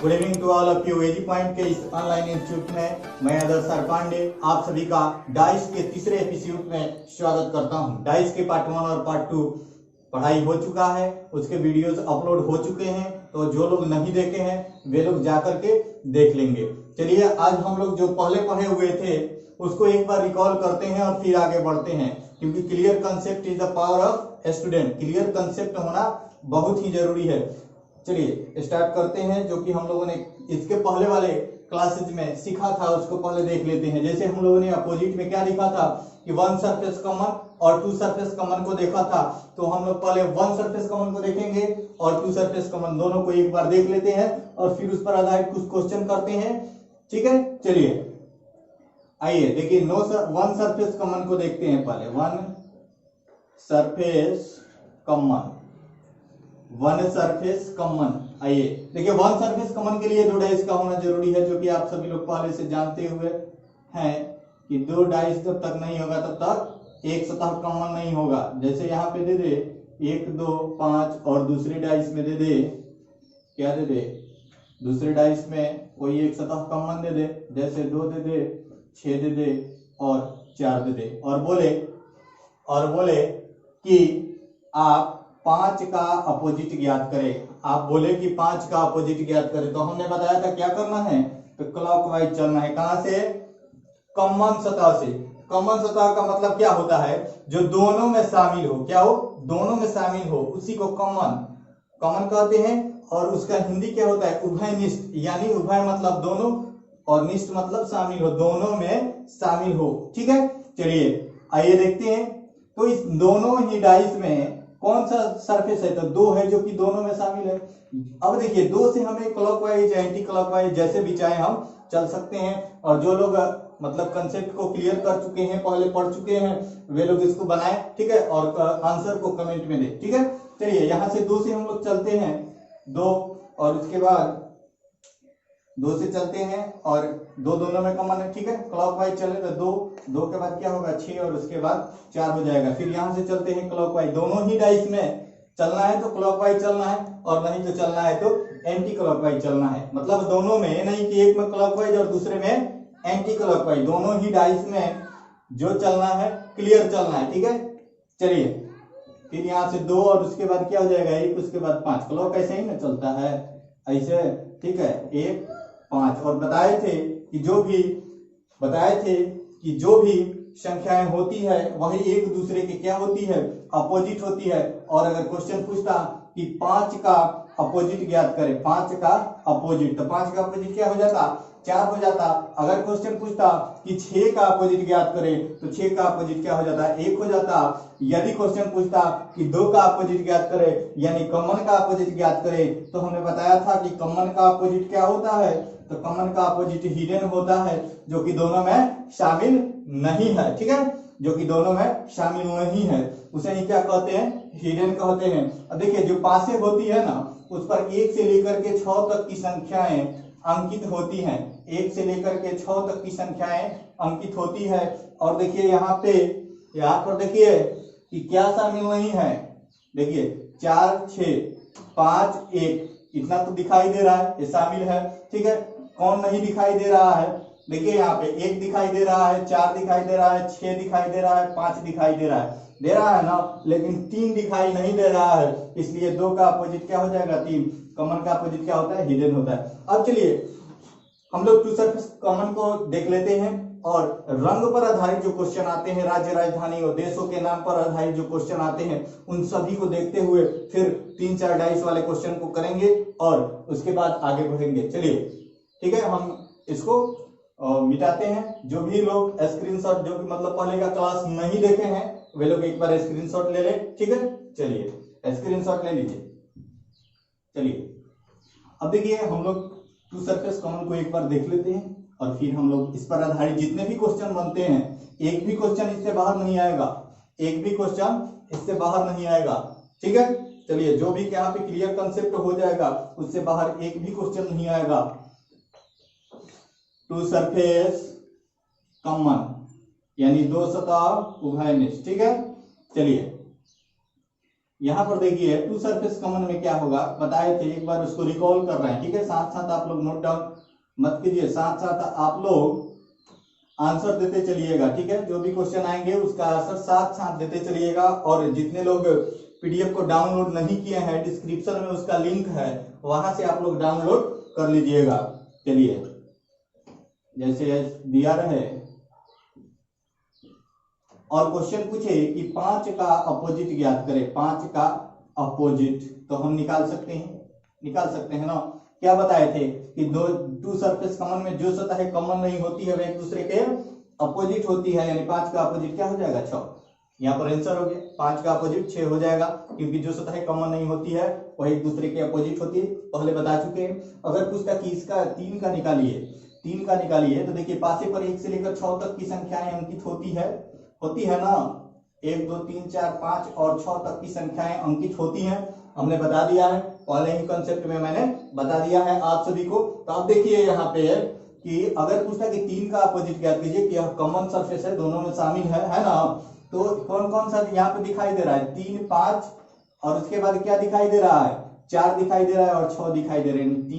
Good evening to all of you. AG point के इस online institute में मैं आदर्श सर पांडे आप सभी का डाइस के तीसरे एपिसोड में स्वागत करता हूं। डाइस के पार्ट 1 और पार्ट 2 पढ़ाई हो चुका है, उसके वीडियोस अपलोड हो चुके हैं, तो जो लोग नहीं देखे हैं वे लोग जाकर के देख लेंगे। चलिए आज हम लोग जो पहले पढ़े हुए थे उसको एक बार रिकॉल करते हैं और फिर आगे बढ़ते हैं, क्योंकि clear concept is the power of student. Clear concept होना बहुत ही जरूरी है। चलिए स्टार्ट करते हैं। जो कि हम लोगों ने इसके पहले वाले क्लासेज में सीखा था उसको पहले देख लेते हैं। जैसे हम लोगों ने अपोजिट में क्या लिखा था कि वन सरफेस कॉमन और टू सरफेस कॉमन को देखा था, तो हम लोग पहले वन सरफेस कॉमन को देखेंगे और टू सरफेस कॉमन दोनों को एक बार देख लेते हैं और फिर उस पर आधारित कुछ क्वेश्चन करते हैं। ठीक है, चलिए आइए देखिए वन सरफेस कॉमन को देखते हैं। पहले one surface common, one surface common. आइए देखिए वन सरफेस कॉमन के लिए दो डाइस का होना जरूरी है, जो कि आप सभी लोग पहले से जानते हुए हैं कि दो डाइस जब तक नहीं होगा तब तक एक सतह कॉमन नहीं होगा। जैसे यहाँ पे दे दे 1 2 5 और दूसरे डाइस में दे दे क्या दे दे, दूसरे डाइस में कोई एक सतह कॉमन दे दे, जैसे 2 दे दे, 6 दे दे और 4 दे दे और बोले कि आप 5 का अपोजिट ज्ञात करें। आप बोले कि 5 का अपोजिट ज्ञात करें, तो हमने बताया था क्या करना है, तो क्लॉकवाइज चलना है। कहां से? कॉमन सतह से। कॉमन सतह का मतलब क्या होता है, जो दोनों में शामिल हो। क्या हो? दोनों में शामिल हो, उसी को कॉमन कहते हैं। और उसका हिंदी क्या होता है? उभयनिष्ठ। यानी उभय मतलब दोनों और निष्ठ मतलब शामिल हो, दोनों में शामिल हो। ठीक है, चलिए आइए देखते हैं। तो इस दोनों ही डाइस में कौन सा सरफेस है, तो 2 है जो कि दोनों में शामिल है। अब देखिए 2 से हमें क्लॉकवाइज एंटी क्लॉकवाइज जैसे भी चाहे हम चल सकते हैं। और जो लोग मतलब कंसेप्ट को क्लियर कर चुके हैं, पहले पढ़ चुके हैं, वे लोग इसको बनाए। ठीक है, और आंसर को कमेंट में दे। ठीक है, चलिए यहां से 2 से हम लोग चलते हैं, 2 और उसके बाद 2 से चलते हैं और 2 दोनों में कॉमन है। ठीक है, क्लॉकवाइज चले तो 2 के बाद क्या होगा 6 और उसके बाद 4 हो जाएगा। फिर यहां से चलते हैं क्लॉकवाइज, दोनों ही डाइस में चलना है तो क्लॉकवाइज चलना है और नहीं तो चलना है तो एंटी क्लॉकवाइज चलना है। मतलब दोनों में, नहीं कि एक में क्लॉकवाइज और दूसरे में एंटी क्लॉकवाइज, दोनों ही डाइस में जो चलना है क्लियर चलना है। ठीक है, चलिए फिर यहाँ से 2 और उसके बाद क्या हो जाएगा 1, उसके बाद 5। क्लॉक ऐसे ही ना चलता है, ऐसे। ठीक है, 1 5 और बताए थे कि जो भी संख्याएं होती है वही एक दूसरे के क्या होती है, अपोजिट होती है। और अगर क्वेश्चन पूछता कि 5 का अपोजिट ज्ञात करें, 5 का अपोजिट, तो 5 का अपोजिट क्या हो जाता, 4 हो जाता। अगर क्वेश्चन पूछता कि 6 का अपोजिट ज्ञात करें, तो 6 का अपोजिट क्या हो जाता, 1 हो जाता। यदि क्वेश्चन पूछता कि 2 का अपोजिट ज्ञात करें, यानी कॉमन का अपोजिट ज्ञात करें, तो हमने बताया था कि कॉमन का अपोजिट क्या होता है, तो कॉमन का अपोजिट हिडन होता है, जो कि दोनों में शामिल नहीं है। ठीक है, जो कि दोनों में शामिल नहीं है, उसे ही क्या कहते हैं, हिडन कहते हैं। अब देखिए जो पासे होती है ना, उस पर 1 से लेकर के 6 तक की संख्याएं अंकित होती हैं। 1 से लेकर के 6 तक की संख्याएं अंकित होती है। और देखिए यहाँ पर देखिए कि क्या शामिल नहीं है। देखिए 4 6 5 1 इतना तो दिखाई दे रहा है, ये शामिल है। ठीक है, कौन नहीं दिखाई दे रहा है? देखिए यहाँ पे 1 दिखाई दे रहा है, 4 दिखाई दे रहा है, 6 दिखाई दे रहा है, 5 दिखाई दे रहा है ना, लेकिन 3 दिखाई नहीं दे रहा है। इसलिए 2 का अपोजिट क्या हो जाएगा, 3। कॉमन का अपोजिट क्या होता है, हिडन होता है। अब चलिए हम लोग टू सरफेस कॉमन को देख लेते हैं और रंग पर आधारित जो क्वेश्चन आते हैं, राज्य राजधानी और देशों के नाम पर आधारित जो क्वेश्चन आते हैं, उन सभी को देखते हुए फिर 3-4 डाइस वाले क्वेश्चन को करेंगे और उसके बाद आगे बढ़ेंगे। चलिए ठीक है, हम इसको मिटाते हैं। जो भी लोग स्क्रीनशॉट, जो कि मतलब पहले का क्लास नहीं देखे हैं, वे लोग एक बार स्क्रीनशॉट ले ले। ठीक है, चलिए स्क्रीनशॉट ले लीजिए। चलिए अब देखिए हम लोग टू सरफेस कॉमन को एक बार देख लेते हैं और फिर हम लोग इस पर आधारित जितने भी क्वेश्चन बनते हैं, एक भी क्वेश्चन इससे बाहर नहीं आएगा, एक भी क्वेश्चन इससे बाहर नहीं आएगा। ठीक है, चलिए जो भी यहाँ पे क्लियर कंसेप्ट हो जाएगा उससे बाहर एक भी क्वेश्चन नहीं आएगा। टू सरफेस कॉमन यानी 2 सतह उभयनिष्ठ। ठीक है, चलिए यहाँ पर देखिए टू सरफेस कॉमन में क्या होगा बताए थे, एक बार उसको रिकॉल कर रहे हैं, ठीक है। साथ साथ आप लोग नोट डाउन मत कीजिए, साथ साथ आप लोग आंसर देते चलिएगा, ठीक है। जो भी क्वेश्चन आएंगे उसका आंसर साथ साथ देते चलिएगा। और जितने लोग पीडीएफ को डाउनलोड नहीं किए हैं, डिस्क्रिप्शन में उसका लिंक है, वहां से आप लोग डाउनलोड कर लीजिएगा। चलिए, जैसे दिया रहे और क्वेश्चन पूछे कि 5 का अपोजिट ज्ञात करें, 5 का अपोजिट, तो हम निकाल सकते हैं ना। क्या बताए थे कि टू सरफेस कॉमन में जो सतह कॉमन नहीं होती है वे एक दूसरे के अपोजिट होती है, यानी 5 का अपोजिट क्या हो जाएगा 6। यहाँ पर आंसर हो गया, 5 का अपोजिट 6 हो जाएगा, क्योंकि जो सतह कॉमन नहीं होती है वह एक दूसरे के अपोजिट होती है, पहले बता चुके हैं। अगर पूछता कि इसका 3 का निकालिए, तो देखिए पासे पर 1 से लेकर 6 तक की संख्याएं अंकित होती है ना। 1 2 3 4 5 और 6 तक की संख्याएं अंकित होती हैं, हमने बता दिया है, पहले ही कंसेप्ट में मैंने बता दिया है आप सभी को। तो अब देखिए यहाँ पे कि अगर पूछता कि 3 का अपोजिट ज्ञात कीजिए, कि यह कॉमन सरफेस है, दोनों में शामिल है ना। तो कौन कौन सा यहाँ पे दिखाई दे रहा है, 3 5 और उसके बाद क्या दिखाई दे रहा है, 4 दिखाई दे रहा है और 6 दिखाई दे रहे हैं।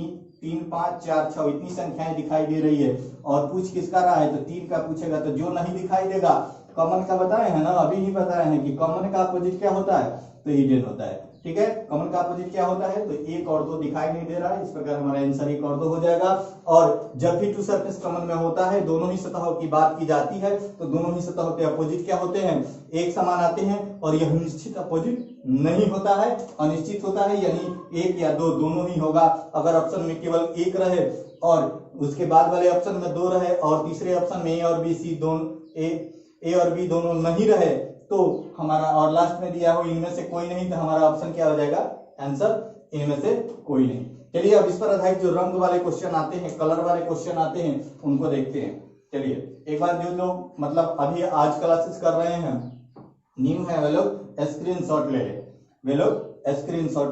3 5 4 6 इतनी संख्याएं दिखाई दे रही है। और पूछ किसका रहा है, तो 3 का पूछेगा, तो जो नहीं दिखाई देगा कॉमन का बताए हैं ना, अभी ही बताए हैं कि कॉमन का अपोजिट क्या होता है, तो हिडन होता है, ठीक है। कॉमन का अपोजिट क्या होता है, तो 1 और 2 दिखाई नहीं दे रहा है, इस प्रकार हमारा आंसर 1 और 2 हो जाएगा। और जब भी टू सरफेस कॉमन में होता है, दोनों ही सतहों की बात की जाती है, तो दोनों ही सतहों के अपोजिट क्या होते हैं, एक समान आते हैं। और यह निश्चित अपोजिट नहीं होता है, अनिश्चित होता है, यानी 1 या 2 दोनों ही होगा। अगर ऑप्शन में केवल 1 रहे और उसके बाद वाले ऑप्शन में 2 रहे और तीसरे ऑप्शन में ए और बी दोनों नहीं रहे, तो हमारा, और लास्ट में दिया हो इनमें से कोई नहीं, तो हमारा ऑप्शन क्या हो जाएगा, आंसर इनमें से कोई नहीं। चलिए अब इस पर आधारित जो रंग वाले क्वेश्चन आते हैं, कलर वाले क्वेश्चन आते हैं, उनको देखते हैं। चलिए एक बार जो लोग मतलब अभी आज क्लासेस कर रहे हैं, न्यू है, वे लोग स्क्रीनशॉट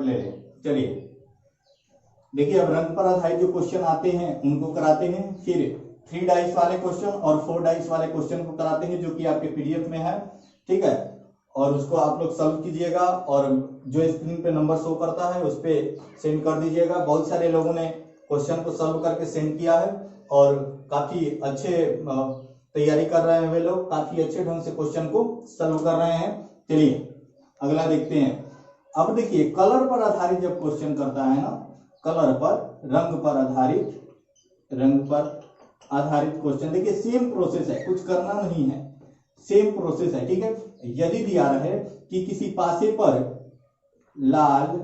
ले ले। चलिए देखिए, अब रंग पर आधारित जो क्वेश्चन आते हैं उनको कराते हैं, फिर 3 डाइस वाले क्वेश्चन और 4 डाइस वाले क्वेश्चन को कराते हैं, जो कि आपके पीडीएफ में है, ठीक है। और उसको आप लोग सॉल्व कीजिएगा और जो स्क्रीन पे नंबर शो करता है उस पे सेंड कर दीजिएगा। बहुत सारे लोगों ने क्वेश्चन को सॉल्व करके सेंड किया है और काफी अच्छे तैयारी कर रहे हैं, वे लोग काफी अच्छे ढंग से क्वेश्चन को सॉल्व कर रहे हैं। चलिए अगला देखते हैं। अब देखिए, कलर पर आधारित जब क्वेश्चन करता है ना, कलर पर, रंग पर आधारित क्वेश्चन, देखिए सेम प्रोसेस है, कुछ करना नहीं है, सेम प्रोसेस है, ठीक है। यदि दिया रहे कि किसी पासे पर लाल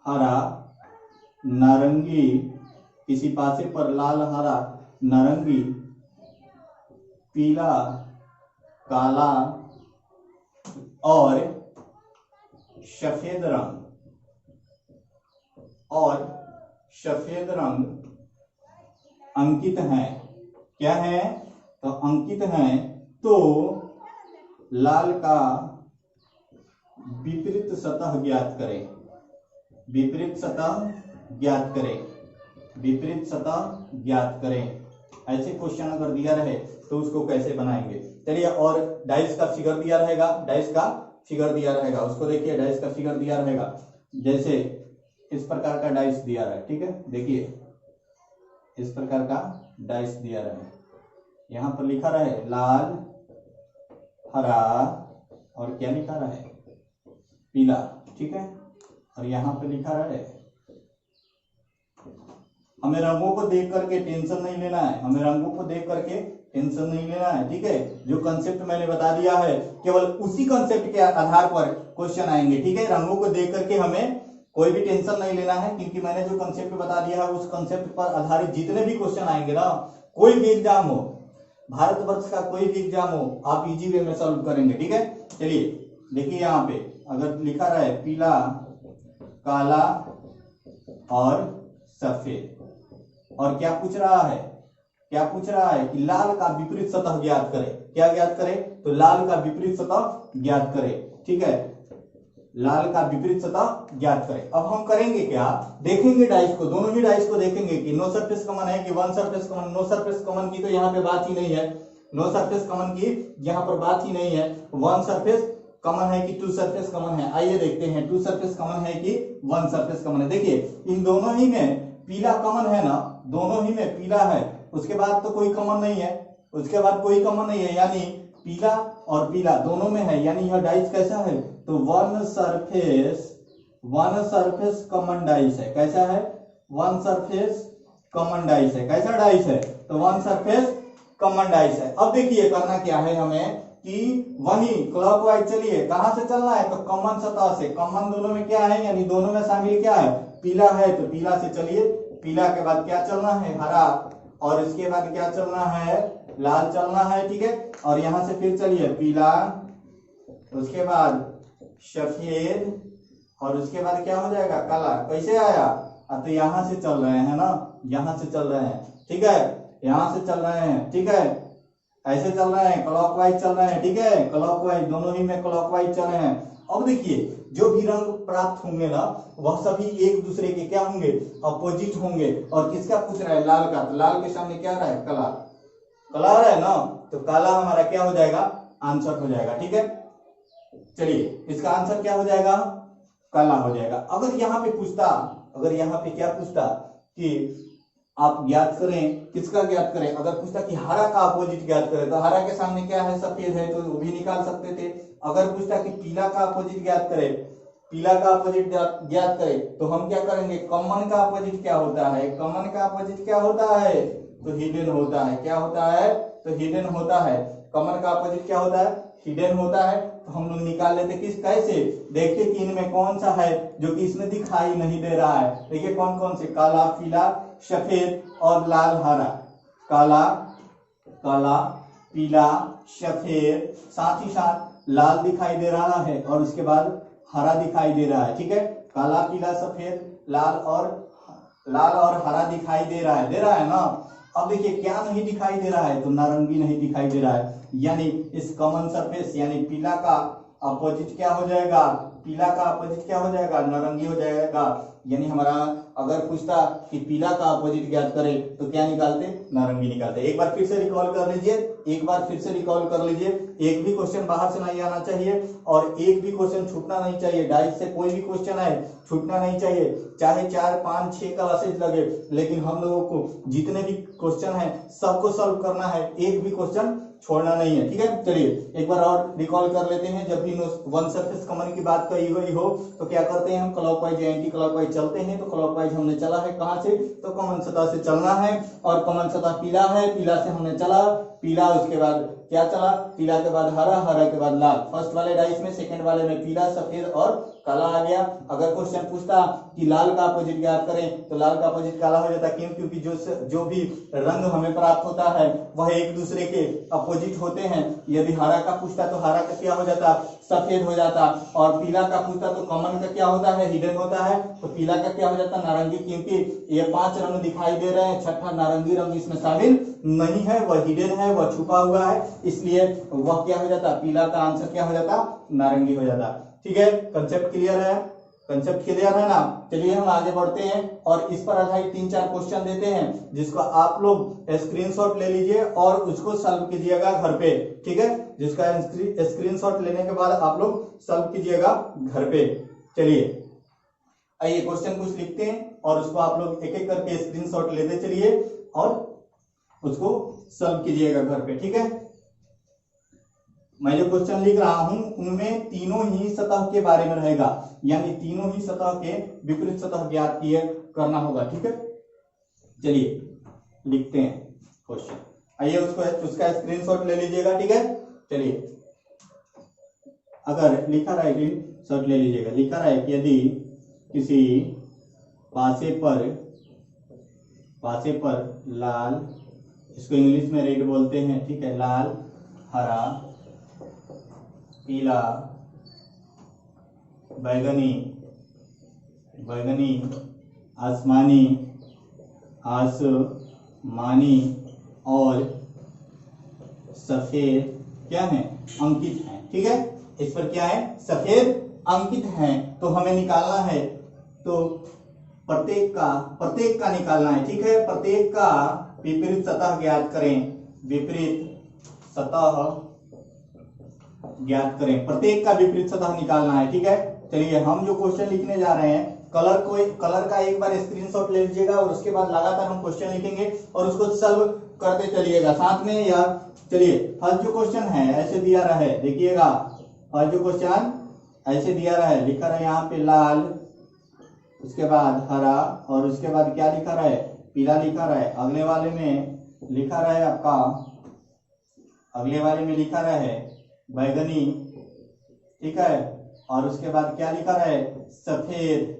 हरा नारंगी, किसी पासे पर लाल हरा नारंगी पीला काला और सफेद रंग अंकित हैं, क्या है, तो अंकित हैं, तो लाल का विपरीत सतह ज्ञात करें, ऐसे क्वेश्चन अगर दिया रहे तो उसको कैसे बनाएंगे। चलिए, और डाइस का फिगर दिया रहेगा, उसको देखिए, डाइस का फिगर दिया रहेगा, जैसे इस प्रकार का डाइस दिया रहा है, ठीक है। देखिए इस प्रकार का डाइस दिया रहा है, यहाँ पर लिखा रहा है लाल हरा और क्या लिखा रहा है, पीला, ठीक है। और यहाँ पे लिखा रहा है, हमें रंगों को देख करके टेंशन नहीं लेना है, ठीक है। जो कंसेप्ट मैंने बता दिया है, केवल उसी कंसेप्ट के आधार पर क्वेश्चन आएंगे, ठीक है। रंगों को देख करके हमें कोई भी टेंशन नहीं लेना है, क्योंकि मैंने जो कंसेप्ट बता दिया है उस कंसेप्ट पर आधारित जितने भी क्वेश्चन आएंगे ना, कोई भी एग्जाम हो, भारतवर्ष का कोई भी एग्जाम हो, आप इजी वे में सॉल्व करेंगे, ठीक है। चलिए देखिए, यहाँ पे अगर लिखा रहा है पीला काला और सफेद, और क्या पूछ रहा है कि लाल का विपरीत सतह ज्ञात करें, क्या ज्ञात करें, तो लाल का विपरीत सतह ज्ञात करें, ठीक है, लाल का विपरीत सतह ज्ञात करें। अब हम करेंगे क्या, देखेंगे डाइस को, दोनों ही डाइस को देखेंगे कि नो सरफेस कॉमन है कि one surface common. No surface common की तो यहाँ पे बात ही नहीं है, वन सरफेस कॉमन है कि टू सरफेस कॉमन है? आइए देखते हैं, टू सरफेस कॉमन है कि वन सरफेस कॉमन है। देखिए इन दोनों ही में पीला कॉमन है ना, दोनों ही में पीला है, उसके बाद तो कोई कॉमन नहीं है, उसके बाद कोई कॉमन नहीं है, यानी पीला और पीला दोनों में है, यानी यह डाइस कैसा है? तो वन सरफेस कॉमन डाइस है। कैसा है? वन सरफेस कॉमन डाइस है। कैसा डाइस है? तो वन सरफेस कॉमन डाइस है। अब देखिए करना क्या है हमें कि वही क्लॉकवाइज चलिए, कहां से चलना है? तो कॉमन सतह से। कॉमन दोनों में क्या है? यानी दोनों में शामिल क्या है? पीला है, तो पीला से चलिए। पीला के बाद क्या चलना है? हरा, और इसके बाद क्या चलना है? लाल चलना है, ठीक है। और यहां से फिर चलिए पीला, उसके बाद सफेद, और उसके बाद क्या हो जाएगा? काला। कैसे आया? तो यहां से चल रहे हैं ना, यहां से चल रहे हैं, ठीक है, यहां से चल रहे हैं, ठीक है, ऐसे चल रहे हैं, क्लॉकवाइज चल रहे हैं, ठीक है, क्लॉकवाइज, दोनों ही में क्लॉकवाइज चल रहे हैं। अब देखिए जो भी रंग प्राप्त होंगे ना, वह सभी एक दूसरे के क्या होंगे? अपोजिट होंगे। और किसका पूछ रहा है? लाल का। तो लाल के सामने क्या रहा है? काला। काला आ रहा है ना, तो काला हमारा क्या हो जाएगा? आंसर हो जाएगा, ठीक है। चलिए इसका आंसर क्या हो जाएगा? काला हो जाएगा। अगर यहाँ पे पूछता, अगर यहाँ पे क्या पूछता कि आप ज्ञात करें, किसका ज्ञात करें? अगर पूछता कि हरा का अपोजिट ज्ञात करें, तो हरा के सामने क्या है? सफेद है, तो वो भी निकाल सकते थे। अगर पूछता कि पीला का अपोजिट ज्ञात करें, पीला का अपोजिट ज्ञात करें, तो हम क्या करेंगे? कॉमन का अपोजिट क्या होता है? कॉमन का अपोजिट क्या होता है? तो हिडन होता है। क्या होता है? तो हिडन होता है। कॉमन का अपोजिट क्या होता है? हिडन होता है। तो हम लोग निकाल लेते किस? कैसे? देखते कि इनमें कौन सा है जो कि इसमें दिखाई नहीं दे रहा है। देखिए कौन कौन से? काला, पीला, सफेद और लाल, हरा। काला, काला, पीला, सफेद, साथ ही साथ लाल दिखाई दे रहा है, और उसके बाद हरा दिखाई दे रहा है, ठीक है। काला, पीला, सफेद, लाल और हरा दिखाई दे रहा है ना। अब देखिए क्या नहीं दिखाई दे रहा है? तो नारंगी नहीं दिखाई दे रहा है, यानी इस कॉमन सरफेस यानी पीला का अपोजिट क्या हो जाएगा? पीला का अपोजिट क्या हो जाएगा? नारंगी हो जाएगा। यानी हमारा अगर पूछता कि पीला का अपोजिट ज्ञात करें, तो क्या निकालते? नारंगी निकालते। एक बार फिर से रिकॉल कर लीजिए, एक बार फिर से रिकॉल कर लीजिए। एक भी क्वेश्चन बाहर से नहीं आना चाहिए, और एक भी क्वेश्चन छूटना नहीं चाहिए। डाइस से कोई भी क्वेश्चन आए छूटना नहीं चाहिए, चाहे 4, 5, 6 क्लासेज लगे, लेकिन हम लोगों को जितने भी क्वेश्चन है सबको सॉल्व करना है, एक भी क्वेश्चन छोड़ना नहीं है, ठीक है। चलिए एक बार और रिकॉल कर लेते हैं। जब भी वन सरफेस कॉमन की बात कही गई हो, तो क्या करते हैं हम? क्लॉकवाइज या एंटी क्लॉकवाइज चलते हैं। तो क्लॉकवाइज हमने चला है कहां से? तो कॉमन सतह से चलना है, और कॉमन सतह पीला है, पीला से हमने चला पीला, उसके बाद क्या चला? पीला के बाद हरा, हरा के बाद लाल। फर्स्ट वाले डाइस में, सेकंड वाले में पीला, सफेद और काला आ गया। अगर क्वेश्चन पूछता कि लाल का अपोजिट ज्ञात करें, तो लाल का अपोजिट काला हो जाता। क्यों? क्योंकि जो भी रंग हमें प्राप्त होता है वह एक दूसरे के अपोजिट होते हैं। यदि हरा का पूछता तो हरा का क्या हो जाता? सफेद हो जाता। और पीला का पूछता तो कॉमन का क्या होता है? हिडन होता है। तो पीला का क्या हो जाता? नारंगी। क्योंकि ये 5 रंग दिखाई दे रहे हैं, छठा नारंगी रंग इसमें शामिल नहीं है, वह हिडन है, वह छुपा हुआ है, इसलिए वह क्या हो जाता? पीला का आंसर क्या हो जाता? नारंगी हो जाता। ठीक है, कंसेप्ट क्लियर है? कंसेप्ट क्लियर है ना? चलिए हम आगे बढ़ते हैं और इस पर आधारित 3-4 क्वेश्चन देते हैं, जिसको आप लोग स्क्रीनशॉट ले लीजिए और उसको सॉल्व कीजिएगा घर पे, ठीक है। जिसका स्क्रीनशॉट लेने के बाद आप लोग सॉल्व कीजिएगा घर पे। चलिए आइए क्वेश्चन कुछ लिखते हैं और उसको आप लोग एक एक करके स्क्रीनशॉट लेते चलिए और उसको सॉल्व कीजिएगा घर पे, ठीक है। मैं जो क्वेश्चन लिख रहा हूं उनमें तीनों ही सतह के बारे में रहेगा, यानी तीनों ही सतह के विपरीत सतह ज्ञात किए करना होगा, ठीक है। चलिए लिखते हैं क्वेश्चन, आइए उसका स्क्रीनशॉट ले लीजिएगा, ठीक है। चलिए अगर लिखा रहा है शॉट ले लीजिएगा, लिखा रहा है कि यदि किसी पासे पर लाल, इसको इंग्लिश में रेड बोलते हैं, ठीक है, लाल, हरा, पीला, बैगनी, आसमानी और सफेद क्या है? अंकित है, ठीक है। इस पर क्या है? सफेद अंकित है। तो हमें निकालना है, तो प्रत्येक का निकालना है, ठीक है। प्रत्येक का विपरीत सतह ज्ञात करें। विपरीत सतह ज्ञात करें। प्रत्येक का विपरीत सतह निकालना है, ठीक है। चलिए हम जो क्वेश्चन लिखने जा रहे हैं, कलर का एक बार स्क्रीनशॉट ले लीजिएगा और उसके बाद लगातार हम क्वेश्चन लिखेंगे और उसको सॉल्व करते चलिएगा साथ में यार। चलिए फर्स्ट जो क्वेश्चन है ऐसे दिया रहा है, देखिएगा फर्स्ट जो क्वेश्चन ऐसे दिया रहा है, लिखा रहा है यहाँ पे लाल, उसके बाद हरा और उसके बाद क्या लिखा रहा है, पीला लिखा रहा है। अगले वाले में लिखा रहा है आपका, अगले वाले में लिखा रहा है बैगनी, ठीक है। और उसके बाद क्या लिखा रहा है, सफेद,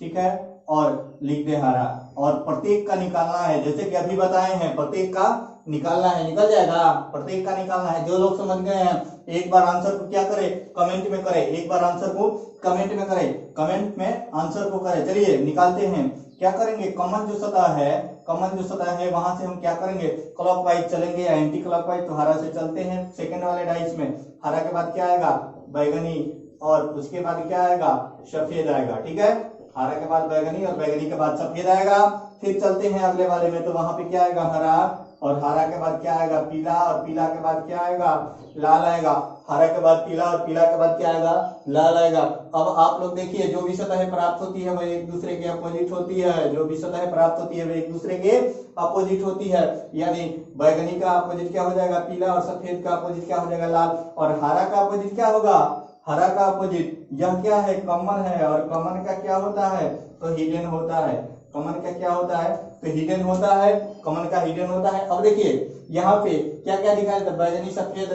ठीक है। और लिख दे हरा। और प्रत्येक का निकालना है, जैसे कि अभी बताए हैं, प्रत्येक का निकालना है, निकल जाएगा। प्रत्येक का निकालना है। जो लोग समझ गए हैं एक बार आंसर को क्या करे, कमेंट में करे। एक बार आंसर को कमेंट में करे, कमेंट में आंसर को करे। चलिए निकालते हैं। क्या करेंगे, कॉमन जो सतह है वहां से हम क्या करेंगे, क्लॉकवाइज चलेंगे या एंटी क्लॉकवाइज। तो हरा से चलते हैं सेकंड वाले डाइस में। हरा के बाद क्या आएगा, बैगनी, और उसके बाद क्या आएगा, सफेद आएगा, ठीक है। हरा के बाद बैगनी और बैगनी के बाद सफेद आएगा। फिर चलते हैं अगले वाले में, तो वहां पे क्या आएगा, हरा, और हरा के बाद क्या आएगा, पीला, और पीला के बाद क्या आएगा, लाल आएगा। हरा के बाद पीला और पीला के बाद क्या आएगा, लाल आएगा। अब आप लोग देखिए, जो भी सतह प्राप्त होती है वो एक दूसरे के अपोजिट होती है। जो भी सतह प्राप्त होती है वो एक दूसरे के अपोजिट होती है। यानी बैगनी का अपोजिट क्या हो जाएगा, पीला, और सफेद का अपोजिट क्या हो जाएगा, लाल। और हरा का अपोजिट क्या होगा, हरा का अपोजिट, यह क्या है, कॉमन है। और कॉमन का क्या होता है, तो हिडन होता है। कॉमन का क्या होता है, तो हिडन होता है। कॉमन का हिडन होता है। अब देखिए यहाँ पे क्या क्या दिखाई देता है, बैगनी, सफेद,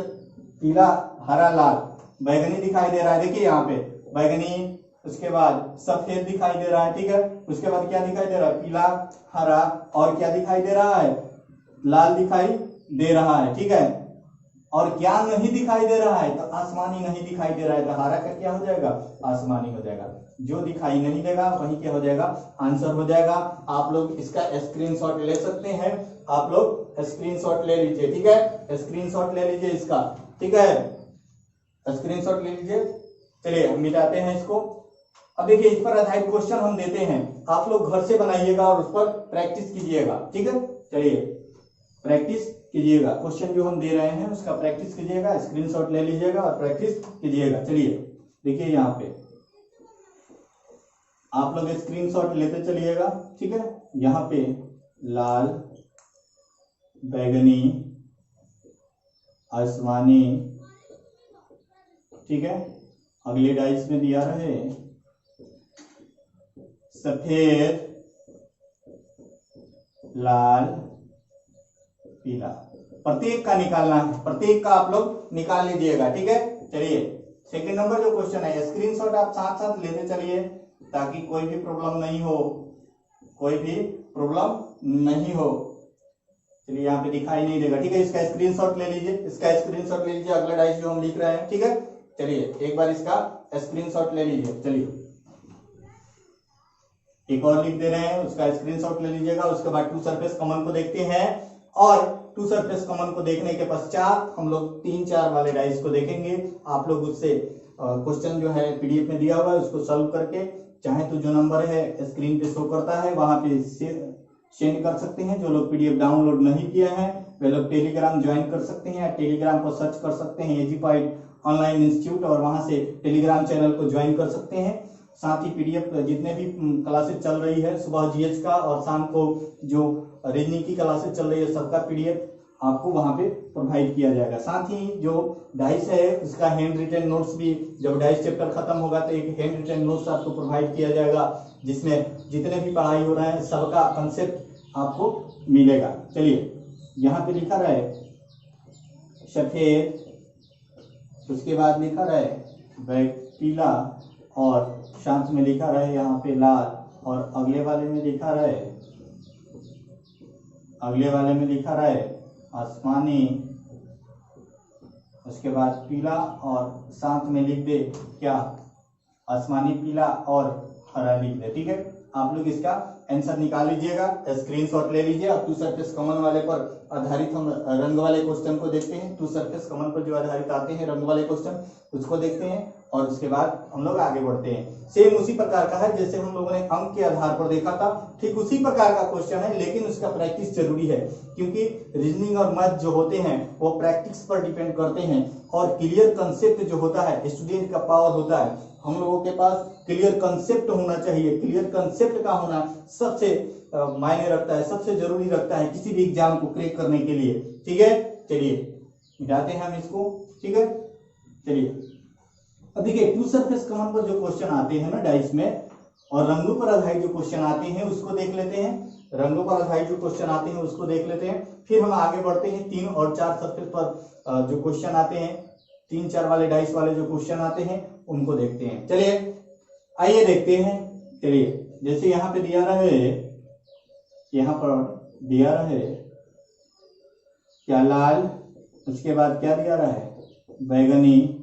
पीला, हरा, लाल। बैगनी दिखाई दे रहा है, देखिए यहाँ पे बैगनी, उसके बाद सफेद दिखाई दे रहा है, ठीक है। उसके बाद क्या दिखाई दे रहा है, पीला, हरा, और क्या दिखाई दे रहा है, लाल दिखाई दे रहा है, ठीक है। और क्या नहीं दिखाई दे रहा है, तो आसमानी नहीं दिखाई दे रहा है। तो हरा का क्या हो जाएगा, आसमानी हो जाएगा। जो दिखाई नहीं देगा वही क्या हो जाएगा, आंसर हो जाएगा। आप लोग इसका स्क्रीनशॉट ले सकते हैं, आप लोग स्क्रीनशॉट ले लीजिए, ठीक है। स्क्रीनशॉट ले लीजिए इसका, ठीक है, स्क्रीनशॉट ले लीजिए। चलिए हम मिटाते हैं इसको। अब देखिए इस पर आधारित क्वेश्चन हम देते हैं, आप लोग घर से बनाइएगा और उस पर प्रैक्टिस कीजिएगा, ठीक है। चलिए प्रैक्टिस कीजिएगा, क्वेश्चन जो हम दे रहे हैं उसका प्रैक्टिस कीजिएगा, स्क्रीनशॉट ले लीजिएगा और प्रैक्टिस कीजिएगा। चलिए देखिए यहाँ पे आप लोग स्क्रीनशॉट लेते चलिएगा, ठीक है। यहाँ पे लाल, बैगनी, आसमानी, ठीक है। अगले डाइस में दिया रहे सफेद, लाल, पीला। प्रत्येक का निकालना है, प्रत्येक का आप लोग निकाल लीजिएगा, ठीक है। चलिए सेकंड नंबर जो क्वेश्चन है, स्क्रीनशॉट आप साथ साथ लेते चलिए ताकि कोई भी प्रॉब्लम नहीं हो, कोई भी प्रॉब्लम नहीं हो। चलिए यहाँ पे दिखाई नहीं देगा, ठीक है। इसका स्क्रीनशॉट ले लीजिए, इसका स्क्रीनशॉट ले लीजिए, अगला डाइस जो हम लिख रहे हैं, ठीक है। चलिए एक बार इसका स्क्रीनशॉट ले लीजिए। चलिए एक और लिख दे रहे हैं, उसका स्क्रीनशॉट ले लीजिएगा। उसके बाद टू सरफेस कॉमन को देखते हैं, और टू सरफेस कॉमन को देखने के पश्चात हम लोग 3-4 वाले डाइस को देखेंगे। आप लोग उससे क्वेश्चन जो है पीडीएफ में दिया हुआ है उसको सॉल्व करके, चाहे तो जो नंबर है स्क्रीन पे शो करता है वहां पे सेंड कर सकते हैं। जो लोग पीडीएफ डाउनलोड नहीं किए हैं वे लोग टेलीग्राम ज्वाइन कर सकते हैं, टेलीग्राम पर सर्च कर सकते हैं एजुपाइड ऑनलाइन इंस्टीट्यूट, और वहां से टेलीग्राम चैनल को ज्वाइन कर सकते हैं। साथ ही पीडीएफ जितने भी क्लासेस चल रही है, सुबह जीएच का और शाम को जो रीजनिंग की क्लासेस चल रही है, सबका पीडीएफ आपको वहां पे प्रोवाइड किया जाएगा। साथ ही जो डाइस है उसका हैंड रिटन नोट्स भी, जब डाइस चैप्टर खत्म होगा तो एक हैंड रिटन नोट्स आपको प्रोवाइड किया जाएगा, जिसमें जितने भी पढ़ाई हो रहा है सबका कंसेप्ट आपको मिलेगा। चलिए यहाँ पे लिखा रहा है सफेद, उसके बाद लिखा रहा है पीला, और साथ में लिखा रहा है यहाँ पे लाल, और अगले वाले में लिखा रहा है, अगले वाले में लिखा रहा है आसमानी, उसके बाद पीला, और साथ में लिख दे क्या, आसमानी, पीला और हरा लिख दे, ठीक है। आप लोग इसका आंसर निकाल लीजिएगा, स्क्रीनशॉट ले लीजिए। अब टू सरफेस कॉमन वाले पर आधारित हम रंग वाले क्वेश्चन को देखते हैं। टू सरफेस कॉमन पर जो आधारित आते हैं रंग वाले क्वेश्चन, उसको देखते हैं और उसके बाद हम लोग आगे बढ़ते हैं। सेम उसी प्रकार का है जैसे हम लोगों ने अंक के आधार पर देखा था, ठीक उसी प्रकार का क्वेश्चन है, लेकिन उसका प्रैक्टिस जरूरी है, क्योंकि रीजनिंग और मैथ जो होते हैं वो प्रैक्टिस पर डिपेंड करते हैं। और क्लियर कंसेप्ट जो होता है, स्टूडेंट का पावर होता है, हम लोगों के पास क्लियर कंसेप्ट होना चाहिए। क्लियर कंसेप्ट का होना सबसे मायने रखता है, सबसे जरूरी रखता है किसी भी एग्जाम को क्रैक करने के लिए। ठीक है, चलिए मिटाते हैं हम इसको। ठीक है, चलिए अब देखिए टू सरफेस कॉमन पर जो क्वेश्चन आते हैं ना डाइस में, और रंगों पर आधारित जो क्वेश्चन आते हैं उसको देख लेते हैं। रंगों पर आधारित जो क्वेश्चन आते हैं उसको देख लेते हैं, फिर हम आगे बढ़ते हैं। 3 और 4 सरफेस पर जो क्वेश्चन आते हैं, 3, 4 वाले डाइस वाले जो क्वेश्चन आते हैं उनको देखते हैं। चलिए आइए देखते हैं। चलिए जैसे यहाँ पे दिया रहे, यहाँ पर दिया रहे क्या लाल, उसके बाद क्या दिया रहा है बैगनी,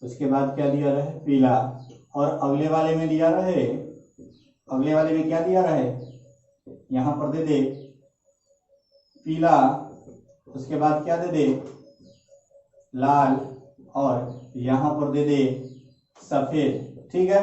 उसके बाद क्या दिया रहा है पीला, और अगले वाले में दिया रहे, अगले वाले में क्या दिया रहे, यहाँ पर दे दे पीला, उसके बाद क्या दे दे लाल, और यहाँ पर दे दे सफेद। ठीक है,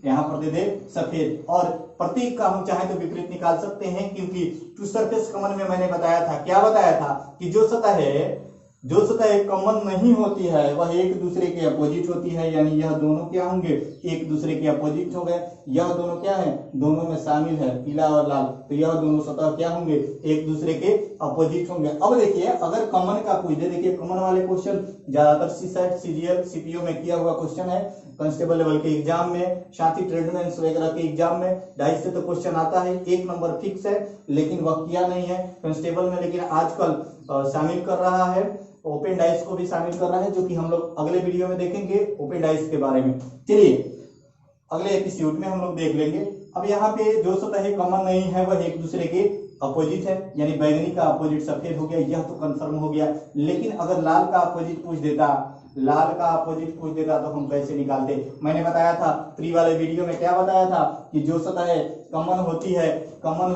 यहाँ पर दे दे सफेद, और प्रतीक का हम चाहे तो विपरीत निकाल सकते हैं, क्योंकि टू सरफेस कॉमन में मैंने बताया था, क्या बताया था कि जो सतह कॉमन नहीं होती है वह एक दूसरे के अपोजिट होती है, यानी यह दोनों क्या होंगे एक दूसरे के अपोजिट हो गए। यह दोनों क्या है, दोनों में शामिल है पीला और लाल, तो यह दोनों सतह क्या होंगे एक दूसरे के अपोजिट होंगे। अब देखिए अगर कॉमन का पूछ दे, देखिए कॉमन वाले क्वेश्चन ज्यादातर सीसेट, सीजीएल, सीपीओ में किया हुआ क्वेश्चन है, कांस्टेबल लेवल के एग्जाम में, साथ ही ट्रेडमैन वगैरह के एग्जाम में 2.5 से तो क्वेश्चन आता है, 1 नंबर फिक्स है, लेकिन वह किया नहीं है कांस्टेबल में, लेकिन आजकल शामिल कर रहा है, ओपन डाइस को भी शामिल कर रहा है, जो कि हम लोग अगले वीडियो में देखेंगे ओपन डाइस के बारे में। चलिए अगले एपिसोड में हम लोग देख लेंगे। अब यहाँ पे जो सतह कॉमन नहीं है वह एक दूसरे के अपोजिट है, यानी बैगनी का अपोजिट सफेद हो गया, यह तो कंफर्म हो गया। लेकिन अगर लाल का अपोजिट पूछ देता, लाल का अपोजिट पूछ देता तो हम कैसे निकालते। मैंने बताया था प्री वाले वीडियो में, क्या बताया था कि जो सतह कॉमन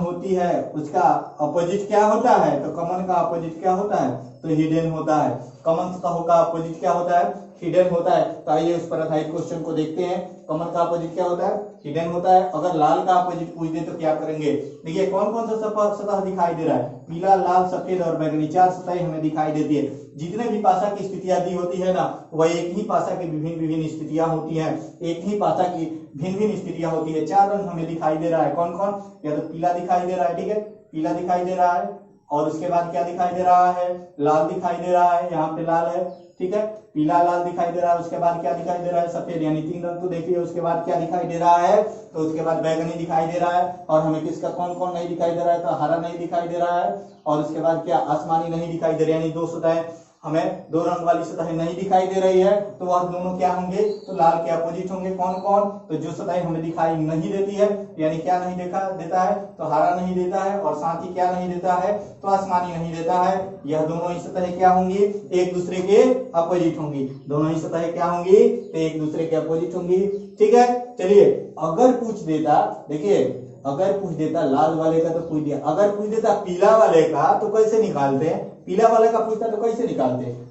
होती है उसका अपोजिट क्या होता है, तो कॉमन का अपोजिट क्या होता है, तो हिडन होता है। कॉमन सतहों का अपोजिट क्या होता है, हिडन होता है। तो आइए उस पर आधारित क्वेश्चन को देखते हैं। कॉमन का अपोजिट क्या होता है, हिडन होता है। अगर लाल का अपोजिट पूछ दे तो क्या करेंगे, देखिए कौन कौन सा सतह दिखाई दे रहा है, पीला, लाल, सफेद और बैगनी, 4 सतहें हमें दिखाई देती है। जितने भी पासा की स्थितियां दी होती है ना, वह एक ही पासा की विभिन्न स्थितियां होती है, एक ही पासा की भिन्न स्थितियां होती है। 4 रंग हमें दिखाई दे रहा है, कौन कौन, या तो पीला दिखाई दे रहा है, ठीक है, पीला दिखाई दे रहा है, और उसके बाद क्या दिखाई दे रहा है, लाल दिखाई दे रहा है, यहाँ पे लाल है, ठीक है, पीला लाल दिखाई दे रहा है। उसके बाद क्या दिखाई दे रहा है, सफेद, यानी 3 रंग तो देखिए। उसके बाद क्या दिखाई दे रहा है, तो उसके बाद बैगनी दिखाई दे रहा है, और हमें किसका कौन कौन नहीं दिखाई दे रहा है, तो हरा नहीं दिखाई दे रहा है, और उसके बाद क्या आसमानी नहीं दिखाई दे रही, यानी 2 सतह हमें 2 रंग वाली सतह नहीं दिखाई दे रही है, तो वह दोनों क्या होंगे, तो लाल के अपोजिट होंगे। कौन कौन, तो जो सतह हमें दिखाई नहीं देती है, यानी क्या नहीं देता है, तो हरा नहीं देता है, और साथ ही क्या नहीं देता है, तो आसमानी नहीं देता है। यह दोनों ही सतह क्या होंगी, एक दूसरे के अपोजिट होंगी। दोनों ही सतह क्या होंगी, तो एक दूसरे के अपोजिट होंगी। ठीक है, चलिए अगर पूछ देता, देखिए अगर पूछ देता लाल वाले का तो पूछ दिया, अगर पूछ देता पीला वाले का तो कैसे निकालते हैं, पीला वाले का पूछता तो कैसे निकालते हैं,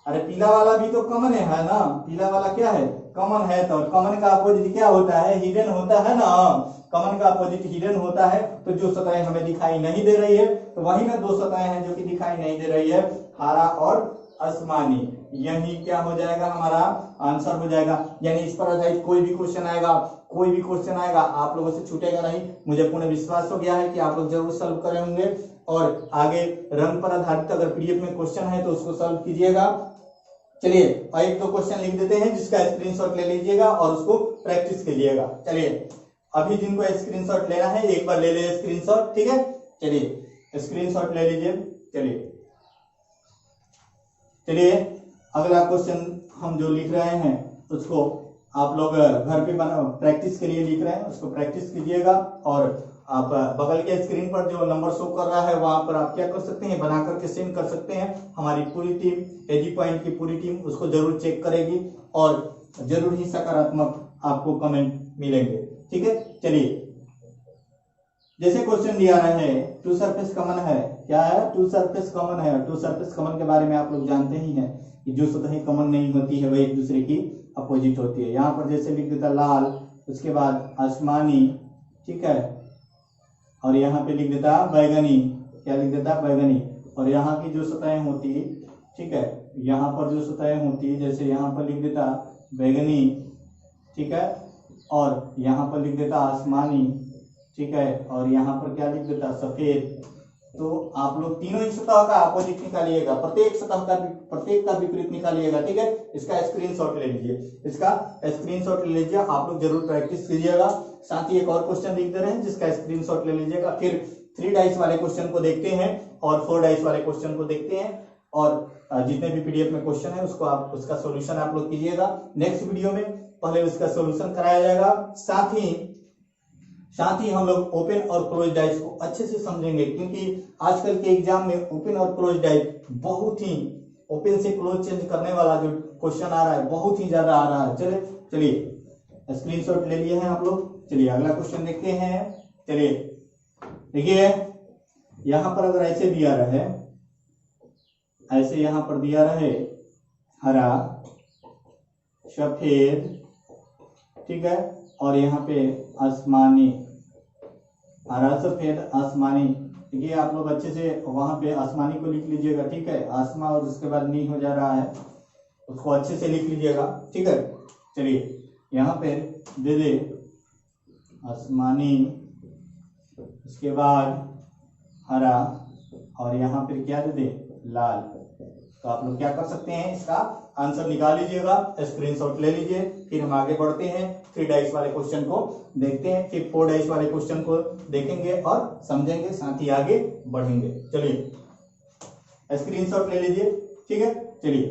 अरे पीला वाला भी तो कॉमन है ना, पीला वाला क्या है, कॉमन है, तो कॉमन का अपोजिट क्या होता है, हिडन होता है ना, कॉमन का अपोजिट हिडन होता है। तो जो सतह हमें दिखाई नहीं दे रही है, तो वही ना 2 सतह हैं जो कि दिखाई नहीं दे रही है, हरा और आसमानी, यही क्या हो जाएगा, हमारा आंसर हो जाएगा। यानी इस पर आधारित कोई भी क्वेश्चन आएगा आप लोगों से छूटेगा नहीं, मुझे पूर्ण विश्वास हो गया है कि आप लोग जरूर सॉल्व करे होंगे। और आगे रंग पर आधारित अगर पीडीएफ में क्वेश्चन है तो उसको सॉल्व कीजिएगा। चलिए 1-2 क्वेश्चन लिख देते हैं जिसका स्क्रीनशॉट ले लीजिएगा और उसको प्रैक्टिस कीजिएगा। चलिए अभी जिनको स्क्रीनशॉट लेना है एक बार ले ले स्क्रीनशॉट, ठीक है, चलिए स्क्रीनशॉट ले लीजिए। चलिए अगला क्वेश्चन हम जो लिख रहे हैं उसको आप लोग घर पे प्रैक्टिस के लिए लिख रहे हैं, उसको प्रैक्टिस कीजिएगा। और आप बगल के स्क्रीन पर जो नंबर शो कर रहा है वहां पर आप क्या कर सकते हैं, बना करके सेंड कर सकते हैं। हमारी पूरी टीम एजी पॉइंट की पूरी टीम उसको जरूर चेक करेगी और जरूर ही सकारात्मक आपको कमेंट मिलेंगे। ठीक है, चलिए जैसे क्वेश्चन दिया रहा है टू सरफेस कॉमन है, क्या है, टू सरफेस कॉमन है। टू सरफेस कॉमन के बारे में आप लोग जानते ही हैं कि जो सतहें कॉमन नहीं होती है वह एक दूसरे की अपोजिट होती है। यहाँ पर जैसे लिख देता लाल, उसके बाद आसमानी, ठीक है, और यहाँ पे लिख देता बैगनी, क्या लिख देता बैगनी। और यहाँ की जो सतहें होती, ठीक है, यहाँ पर जो सतहें होती जैसे यहाँ पर लिख देता बैगनी, ठीक है, और यहाँ पर लिख देता आसमानी, ठीक है, और यहाँ पर क्या लिख देता सफेद। तो आप लोग तीनों ही सतह का अपोजिट निकालिएगा, प्रत्येक का विपरीत निकालिएगा, ठीक है। इसका स्क्रीनशॉट ले लीजिए, इसका स्क्रीनशॉट ले लीजिए, आप लोग जरूर प्रैक्टिस कीजिएगा। साथ ही एक और क्वेश्चन लिख दे रहे हैं जिसका स्क्रीनशॉट ले लीजिएगा। फिर 3 डाइस वाले क्वेश्चन को देखते हैं और 4 डाइस वाले क्वेश्चन को देखते हैं, और जितने भी पीडीएफ में क्वेश्चन है उसको आप उसका सोल्यूशन आप लोग कीजिएगा। नेक्स्ट वीडियो में पहले उसका सोल्यूशन कराया जाएगा, साथ ही हम लोग ओपन और क्लोज डाइस को अच्छे से समझेंगे, क्योंकि आजकल के एग्जाम में ओपन और क्लोज डाइस बहुत ही, ओपन से क्लोज चेंज करने वाला जो क्वेश्चन आ रहा है बहुत ही ज्यादा आ रहा है। चलिए स्क्रीनशॉट ले लिए हैं आप लोग, चलिए अगला क्वेश्चन देखते हैं। चलिए देखिए यहां पर अगर ऐसे दिया रहे, ऐसे यहां पर दिया रहे हरा सफेद, ठीक है, और यहाँ पे आसमानी, हरा सफेद आसमानी। देखिए आप लोग अच्छे से वहां पे आसमानी को लिख लीजिएगा, ठीक है, आसमा और उसके बाद नी हो जा रहा है, उसको अच्छे से लिख लीजिएगा, ठीक है। चलिए यहाँ पे दे दे आसमानी, उसके बाद हरा, और यहाँ पे क्या दे दे लाल। तो आप लोग क्या कर सकते हैं, इसका आंसर निकाल लीजिएगा, स्क्रीनशॉट ले लीजिए। फिर हम आगे बढ़ते हैं, 3 डाइस वाले क्वेश्चन को देखते हैं, फिर 4 डाइस वाले क्वेश्चन को देखेंगे और समझेंगे, साथ ही आगे बढ़ेंगे। चलिए स्क्रीनशॉट ले लीजिए, ठीक है। चलिए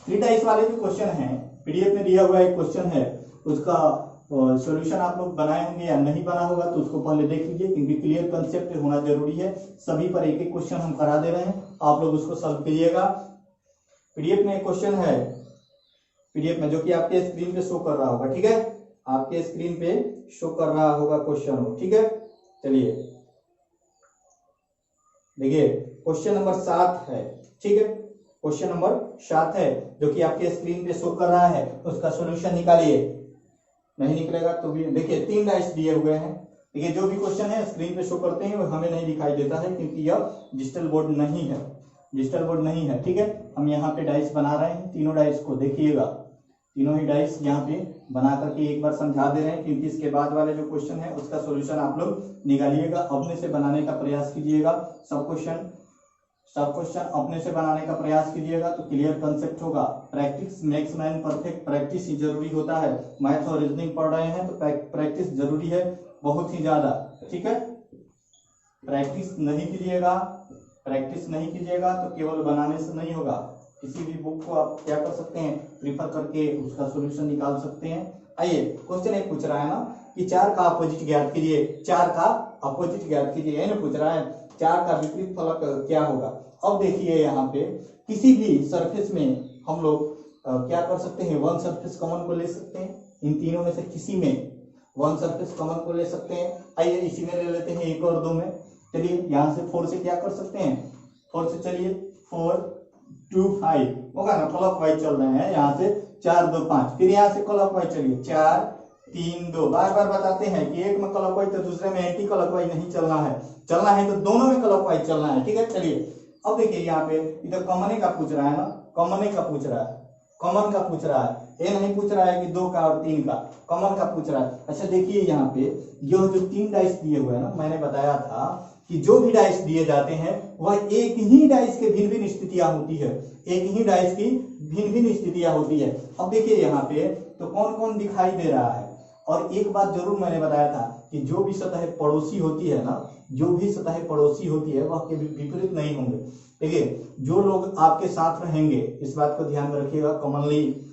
3 डाइस वाले जो क्वेश्चन है पीडीएफ में दिया हुआ एक क्वेश्चन है, उसका सॉल्यूशन आप लोग बनाए होंगे या नहीं बना होगा तो उसको पहले देख लीजिए, क्योंकि क्लियर कंसेप्ट होना जरूरी है। सभी पर एक एक क्वेश्चन हम करा दे रहे हैं, आप लोग उसको सॉल्व कीजिएगा। पीडीएफ में एक क्वेश्चन है, पीडीएफ में जो कि आपके स्क्रीन पे शो कर रहा होगा, ठीक है, आपके स्क्रीन पे शो कर रहा होगा क्वेश्चन, ठीक है। चलिए देखिए क्वेश्चन नंबर 7 है, ठीक है, क्वेश्चन नंबर 7 है जो कि आपके स्क्रीन पे शो कर रहा है, उसका सॉल्यूशन निकालिए। नहीं निकलेगा तो भी देखिए 3 डाइस दिए हुए हैं। देखिए जो भी क्वेश्चन है स्क्रीन पे शो करते हैं वो हमें नहीं दिखाई देता है, क्योंकि यह डिजिटल बोर्ड नहीं है, डिजिटल बोर्ड नहीं है, ठीक है। हम यहाँ पे डाइस बना रहे हैं, तीनों डाइस को देखिएगा, तीनों ही डाइस यहाँ पे बना करके एक बार समझा दे रहे हैं, क्योंकि इसके बाद वाले जो क्वेश्चन है उसका सोल्यूशन आप लोग निकालिएगा, अपने से बनाने का प्रयास कीजिएगा। सब क्वेश्चन अपने से बनाने का प्रयास कीजिएगा तो क्लियर कंसेप्ट होगा। Practice makes man perfect, practice ही जरूरी होता है। मैथ और रीजनिंग पढ़ रहे हैं तो प्रैक्टिस जरूरी है, बहुत ही ज्यादा, ठीक है। प्रैक्टिस नहीं कीजिएगा तो केवल बनाने से नहीं होगा। किसी भी बुक को आप क्या कर सकते हैं, प्रीफर करके उसका सोल्यूशन निकाल सकते हैं। आइए क्वेश्चन एक पूछ रहा है ना कि 4 का अपोजिट ज्ञात कीजिए, 4 का अपोजिट ज्ञात कीजिए, यही पूछ रहा है 4 का विपरीत फलक क्या होगा। अब देखिए यहाँ पे किसी भी सरफेस में हम लोग क्या कर सकते हैं, 1 सरफेस कॉमन को ले सकते हैं, इन तीनों में से किसी में 1 सरफेस कॉमन को ले सकते हैं। आइए इसी में ले लेते हैं 1 और 2 में। चलिए यहाँ से 4 से क्या कर सकते हैं, 4 से चलिए 4 2 5 होगा ना, क्लॉक वाइज चल रहे हैं, यहाँ से 4 2 5, फिर यहाँ से क्लॉक वाइज चलिए 4 3 2। बार बार बताते हैं कि एक में क्लॉक वाइज तो दूसरे में एंटी क्लॉक वाइज नहीं चलना है, चलना है तो दोनों में क्लॉक वाइज चलना है, ठीक है। चलिए अब देखिए यहाँ पे इधर कॉमन का पूछ रहा है ना, कॉमन का पूछ रहा है, ये नहीं पूछ रहा है कि 2 का और 3 का, कॉमन का पूछ रहा है। अच्छा देखिए यहाँ पे यह जो 3 डाइस दिए हुए हैं ना, मैंने बताया था कि जो भी डाइस दिए जाते हैं वह एक ही डाइस के भिन्न भिन्न स्थितियां होती है, एक ही डाइस की भिन्न भिन्न स्थितियां होती है। अब देखिए यहाँ पे तो कौन कौन दिखाई दे रहा है, और एक बात जरूर मैंने बताया था कि जो भी सतह पड़ोसी होती है ना, जो भी सतह पड़ोसी होती है वह के विपरीत नहीं होंगे। देखिए जो लोग आपके साथ रहेंगे, इस बात को ध्यान में रखिएगा, कॉमनली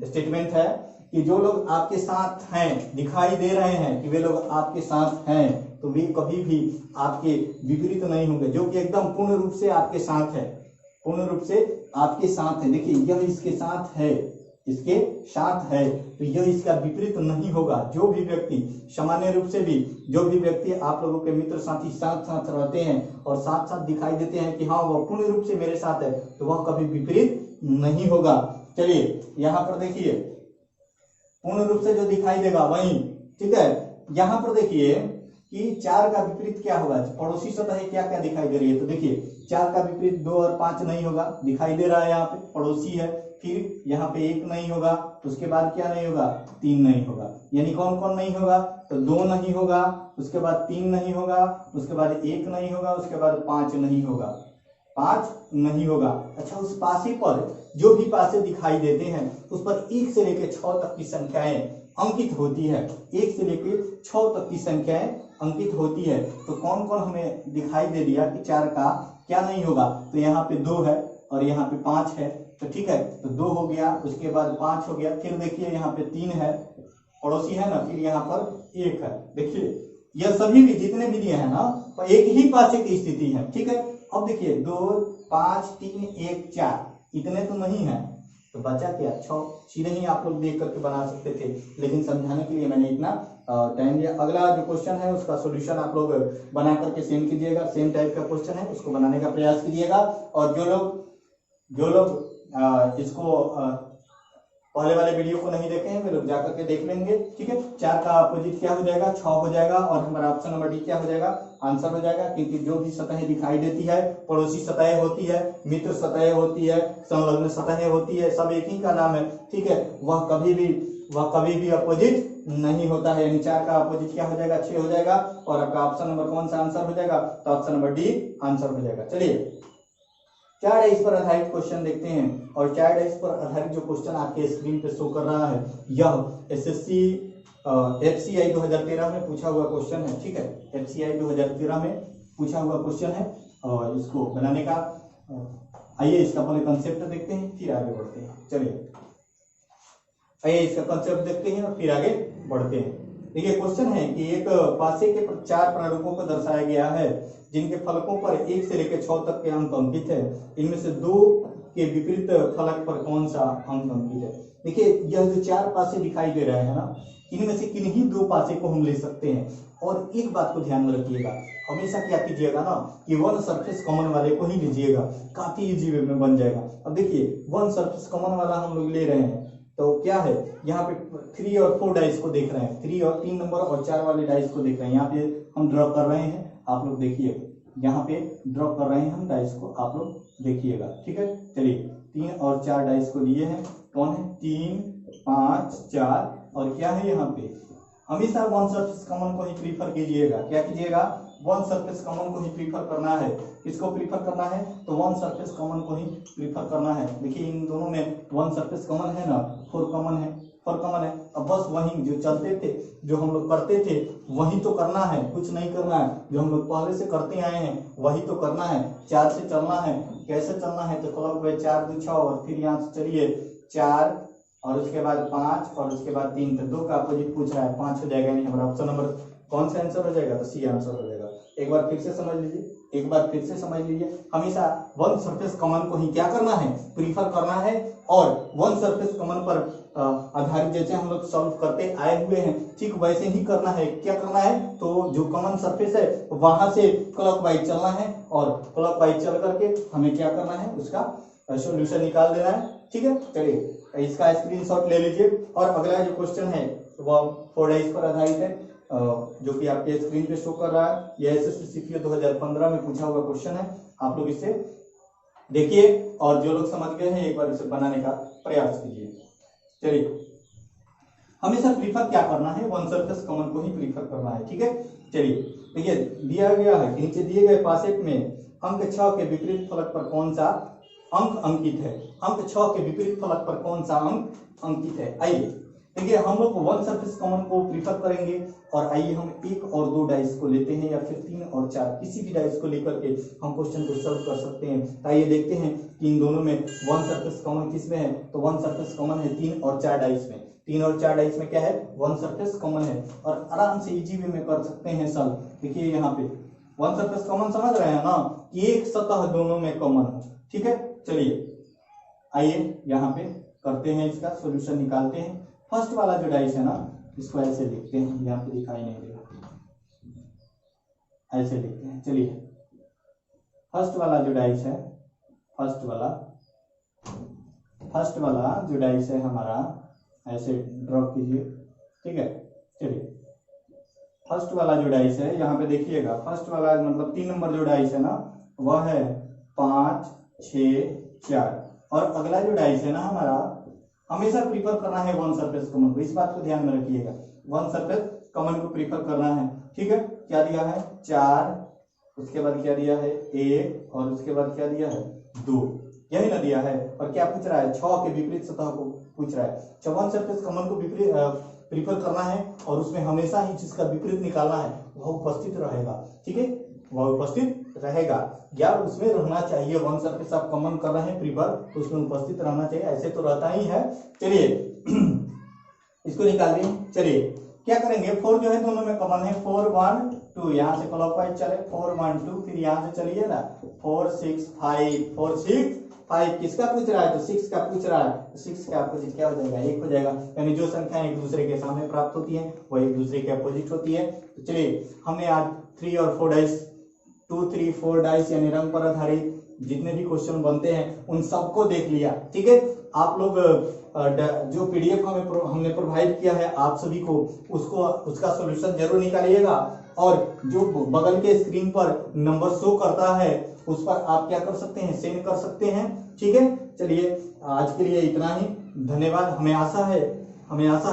स्टेटमेंट है कि जो लोग आपके साथ हैं, दिखाई दे रहे हैं कि वे लोग आपके साथ हैं, तो वे कभी भी आपके विपरीत नहीं होंगे। जो कि एकदम पूर्ण रूप से आपके साथ है, पूर्ण रूप से आपके साथ है। देखिए यह इसके साथ है, इसके साथ है, तो यह इसका विपरीत नहीं होगा। जो भी व्यक्ति सामान्य रूप से भी जो भी व्यक्ति आप लोगों के मित्र साथी साथ साथ रहते हैं और साथ साथ दिखाई देते हैं कि हाँ वह पूर्ण रूप से मेरे साथ है, तो वह कभी विपरीत नहीं होगा। चलिए यहाँ पर देखिए, पूर्ण रूप से जो दिखाई देगा वही, ठीक है। यहाँ पर देखिए कि 4 का विपरीत क्या होगा, पड़ोसी सतह क्या क्या दिखाई दे रही है, तो देखिए 4 का विपरीत 2 और 5 नहीं होगा, दिखाई दे रहा है यहाँ पे पड़ोसी है। फिर यहाँ पे 1 नहीं होगा, उसके बाद क्या नहीं होगा, 3 नहीं होगा। यानी कौन कौन नहीं होगा, तो 2 नहीं होगा, उसके बाद 3 नहीं होगा, उसके बाद 1 नहीं होगा, उसके बाद 5 नहीं होगा, 5 नहीं होगा। अच्छा, उस पासे पर जो भी पासे दिखाई देते हैं उस पर 1 से लेकर 6 तक की संख्याएं अंकित होती है। 1 से लेकर 6 तक की संख्याएं अंकित होती है। तो कौन कौन हमें दिखाई दे दिया कि 4 का क्या नहीं होगा, तो यहाँ पे 2 है और यहाँ पे 5 है, तो ठीक है, तो 2 हो गया, उसके बाद 5 हो गया। फिर देखिए यहाँ पे 3 है, पड़ोसी है ना, फिर यहाँ पर 1 है। देखिए यह सभी भी जितने भी दिए हैं ना, तो एक ही पासे की स्थिति है, ठीक है। अब देखिए 2 5 3 1 4 इतने तो नहीं है, तो बचा क्या, 6। सीधे ही आप लोग देख करके बना सकते थे, लेकिन समझाने के लिए मैंने इतना टाइम दिया। अगला जो क्वेश्चन है उसका सॉल्यूशन आप लोग बना करके सेंड कीजिएगा। सेम टाइप का क्वेश्चन है, उसको बनाने का प्रयास कीजिएगा। और जो लोग इसको पहले वाले वीडियो को नहीं देखे हैं वे लोग जाकर के देख लेंगे, ठीक है। 4 का अपोजिट क्या हो जाएगा, 6 हो जाएगा, और हमारा ऑप्शन नंबर डी क्या हो जाएगा, आंसर हो जाएगा। क्योंकि जो भी सतह दिखाई देती है, पड़ोसी सतह होती है, मित्र सतह होती है, संलग्न सतह होती है, सब एक ही का नाम है, ठीक है। वह कभी भी अपोजिट नहीं होता है। यानी 4 का अपोजिट क्या हो जाएगा, 6 हो जाएगा। और आपका ऑप्शन नंबर कौन सा आंसर हो जाएगा, तो ऑप्शन नंबर डी आंसर हो जाएगा। चलिए 4 डाइस पर आधारित क्वेश्चन देखते हैं। और 4 डाइस पर आधारित जो क्वेश्चन आपके स्क्रीन पे शो कर रहा है, यह एसएससी एफसीआई 2013 में पूछा हुआ क्वेश्चन है, ठीक है। एफसीआई 2013 में पूछा हुआ क्वेश्चन है। और इसको बनाने का आइए इसका पहले कंसेप्ट देखते हैं, फिर आगे बढ़ते हैं। चलिए आइए इसका कंसेप्ट देखते हैं और फिर आगे बढ़ते हैं। देखिए क्वेश्चन है कि एक पासे के 4 प्रारूपों को दर्शाया गया है, जिनके फलकों पर 1 से लेकर 6 तक के अंक अंकित है। इनमें से 2 के विपरीत फलक पर कौन सा अंक अंकित है। देखिए यह जो 4 पासे दिखाई दे रहे हैं ना, इनमें से किन्हीं 2 पासे को हम ले सकते हैं। और एक बात को ध्यान में रखिएगा, हमेशा क्या कीजिएगा ना कि वन सरफेस कॉमन वाले को ही लीजिएगा, काफी इजी वे में बन जाएगा। अब देखिए वन सरफेस कॉमन वाला हम लोग ले रहे हैं, तो क्या है यहाँ पे 3 और 4 डाइस को देख रहे हैं, 3 और 3 नंबर और 4 वाले डाइस को देख रहे हैं। यहाँ पे हम ड्रॉ कर रहे हैं, आप लोग देखिए, यहाँ पे ड्रॉ कर रहे हैं हम डाइस को, आप लोग देखिएगा, ठीक है। चलिए 3 और 4 डाइस को लिए हैं, कौन है, 3 5 4, और क्या है यहाँ पे, हमेशा वन सरफेस कॉमन को ही प्रीफर कीजिएगा। क्या कीजिएगा, वन सरफेस कॉमन को ही प्रीफर करना है। किसको प्रीफर करना है, तो वन सरफेस कॉमन को ही प्रीफर करना है। देखिए इन दोनों में वन सरफेस कॉमन है ना, 4 कॉमन है, 4 कॉमन है। अब बस वही जो चलते थे, जो हम लोग करते थे वही तो करना है, कुछ नहीं करना है। जो हम लोग पहले से करते आए हैं वही तो करना है। 4 से चलना है, कैसे चलना है, तो क्लॉकवाइज 4 2 6, और फिर यहाँ से चलिए 4 और उसके बाद 5 और उसके बाद 3, तो 2 का अपोजिट पूछ रहा है, 5 हो जाएगा। यानी हमारा ऑप्शन नंबर कौन सा आंसर हो जाएगा, तो सी आंसर हो जाएगा। एक बार फिर से समझ लीजिए, हमेशा वन सरफेस कॉमन को ही क्या करना है, प्रीफर करना है। और वन सरफेस कॉमन पर आधारित जैसे हम लोग सॉल्व करते आए हुए हैं, ठीक वैसे ही करना है। क्या करना है, तो जो कॉमन सरफेस है वहां से क्लॉकवाइज चलना है, और क्लॉकवाइज चल करके हमें क्या करना है, उसका सॉल्यूशन निकाल देना है, ठीक है। चलिए इसका स्क्रीनशॉट ले लीजिए। और अगला जो क्वेश्चन है वह 4 डाइस पर आधारित है, जो कि आपके स्क्रीन पे शो कर रहा है। यह एसएससी सीपीओ 2015 में पूछा हुआ क्वेश्चन है। आप लोग इसे देखिए और जो लोग समझ गए हैं एक बार इसे बनाने का प्रयास कीजिए। चलिए हमेशा प्रीफर क्या करना है, वन सरफेस कॉमन को ही प्रीफर करना है, ठीक है। चलिए देखिए दिया गया है कि नीचे दिए गए पासेट में अंक 6 के विपरीत फलक पर कौन सा अंक अंकित है। अंक 6 के विपरीत फलक पर कौन सा अंक अंकित है। आइए देखिए हम लोग वन सरफेस कॉमन को प्रीफर करेंगे, और आइए हम 1 और 2 डाइस को लेते हैं, या फिर 3 और 4, किसी भी डाइस को लेकर के हम क्वेश्चन को सॉल्व कर सकते हैं। आइए देखते हैं कि इन दोनों में वन सरफेस कॉमन किस में है, तो वन सरफेस कॉमन है 3 और 4 डाइस में। 3 और 4 डाइस में क्या है, वन सरफेस कॉमन है, और आराम से इजी वे में कर सकते हैं सॉल्व। देखिए यहाँ पे वन सरफेस कॉमन समझ रहे हैं ना, कि एक सतह दोनों में कॉमन हो, ठीक है। चलिए आइए यहाँ पे करते हैं, इसका सॉल्यूशन निकालते हैं। फर्स्ट वाला जो डाइस है ना, इसको ऐसे लिखते हैं, यहाँ पे दिखाई नहीं देगा, ऐसे लिखते हैं। चलिए फर्स्ट वाला जो डाइस है, फर्स्ट वाला जो डाइस है हमारा, ऐसे ड्रॉ कीजिए, ठीक है। चलिए फर्स्ट वाला जो डाइस है, यहाँ पे देखिएगा, फर्स्ट वाला मतलब 3 नंबर जो डाइस है ना, वह है 5 6 4। और अगला जो डाइस है ना हमारा, हमेशा प्रीफर करना है वन सरफेस कॉमन को, इस बात को ध्यान में रखिएगा, वन सरफेस कॉमन को प्रीफर करना है, ठीक है। क्या दिया है 4, उसके बाद क्या दिया है 1, और उसके बाद क्या दिया है 2, यही ना दिया है। और क्या पूछ रहा है, 6 के विपरीत सतह को पूछ रहा है। वन सरफेस कॉमन को विपरीत प्रीफर करना है, और उसमें हमेशा ही जिसका विपरीत निकालना है वह उपस्थित रहेगा, ठीक है, वह उपस्थित रहेगा या उसमें रहना चाहिए। वन सरफेस आप कॉमन कर रहे हैं प्रीफर, तो उसमें उपस्थित रहना चाहिए, ऐसे तो रहता ही है। चलिए इसको निकाल दें। चलिए क्या करेंगे, 4 जो है दोनों में कॉमन है, 4 1 2, यहाँ से क्लॉकवाइज चले, 4 1 2, फिर यहाँ से चलिए ना 4 6 5, 4 6 5, किसका पूछ रहा है, तो 6 का पूछ रहा है, तो 6 का अपोजिट क्या हो जाएगा, 1 हो जाएगा। यानी जो संख्या एक दूसरे के सामने प्राप्त होती है वह एक दूसरे के अपोजिट होती है। तो चलिए हमने आज 3 और 4 डाइस, 2 3 4 डाइस यानी रंग पर आधारित जितने भी क्वेश्चन बनते हैं उन सबको देख लिया, ठीक है। आप लोग जो पीडीएफ हमने प्रोवाइड किया है आप सभी को, उसका सॉल्यूशन जरूर निकालिएगा, और जो बगल के स्क्रीन पर नंबर शो करता है उस पर आप क्या कर सकते हैं, सेंड कर सकते हैं, ठीक है। चलिए आज के लिए इतना ही, धन्यवाद। हमें आशा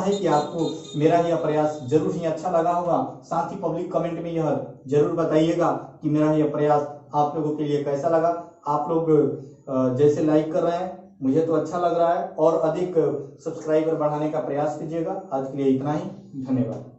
है कि आपको मेरा यह प्रयास जरूर ही अच्छा लगा होगा। साथ ही पब्लिक कमेंट में यह जरूर बताइएगा कि मेरा यह प्रयास आप लोगों के लिए कैसा लगा। आप लोग जैसे लाइक कर रहे हैं मुझे तो अच्छा लग रहा है, और अधिक सब्सक्राइबर बढ़ाने का प्रयास कीजिएगा। आज के लिए इतना ही, धन्यवाद।